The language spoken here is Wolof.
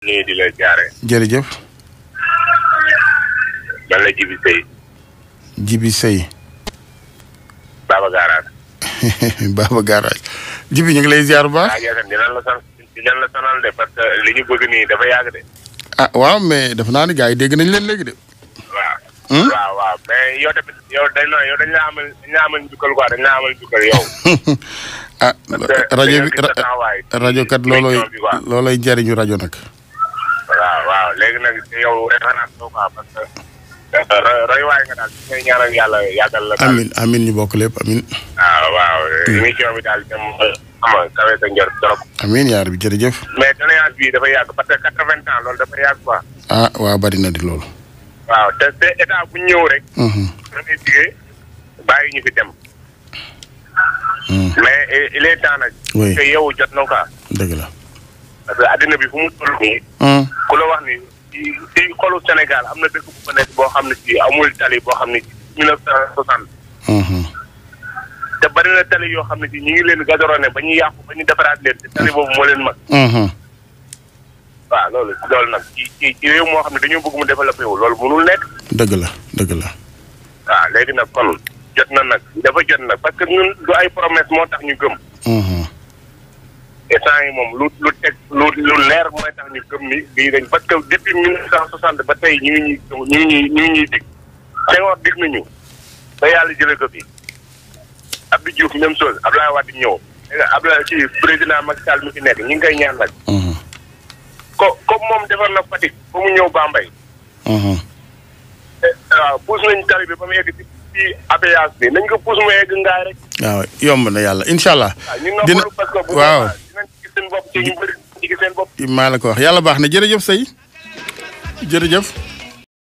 nuyu di la jaare. jërëjëf. man la Djibi Seye. Djibi Seye. Baba Garage. Baba Garage. Djibi ñu ngi lay ziar bu baax. dinañ la sonal de parce que li ñu bëgg nii dafa yàgg de. ah waaw mais def naa ni gars yi dégg nañ leen léegi de. waaw. waaw mais yow tamit dañ la amal njukkal quoi dañ la amal njukkal yow. ah rajo kat loolooy njëriñu rajo nag. waaw léegi nag yow référence quoi parce que royuwaay nga daal di ngay ñaanal yàlla yàggal la. amiin ñu bokk lépp amiin. waaw émission bi daal dem kawe sa njër trop. amiin yaa rabbi jërëjëf. mais doléance bi dafa yàgg parce que 80 ans loolu dafa yàgg quoi. ah waaw bari na di loolu. waaw te état bu ñëw rek. dañuy jigee bàyyi ñu fi dem. mais il est temps nag. oui te yow jot na quoi. dëgg la. parce que addina bi fu mu toll nii. ku la wax ni ci xolu Sénégal am na dëkk bu fa nekk boo xam ne ci amul tali boo xam ne ci 1960. te bari na tali yoo xam ne ci ñu ngi leen gazorone ba ñu yàqu ba ñu defaraat leen te tali boobu moo leen mag. waaw loolu nag ci réew moo xam ne dañoo bëgg mu développé wu loolu mënul nekk. dëgg la. waaw léegi nag kon jot na nag dafa jot nag parce que ñun du ay promesse moo tax ñu gëm. instant yi moom lu leer mooy tax ñu gëm ni lii dañ parce que depuis 1960 ba tey ñu ngi ñuy dig. Senghor dig nañu ba yàlla jëlee ko fi Abdou Diouf même chose Abdoulaye Wade ñëw Abdoulaye ci président Macky Sall mi fi nekk ñu ngi koy ñaan nag. comme moom defar na Fatick ba mu ñëw Bambey. waaw puus nañ tali bi ba mu egg ci APS bi nañ ko puus mu egg ngaay rek. waaw yomb na yàlla incha allah. dina parce que waaw dinañ gis seen bopp ci ñu bëri ci gis seen bopp. maa la ko wax yàlla baax na jërëjëf Seye jërëjëf.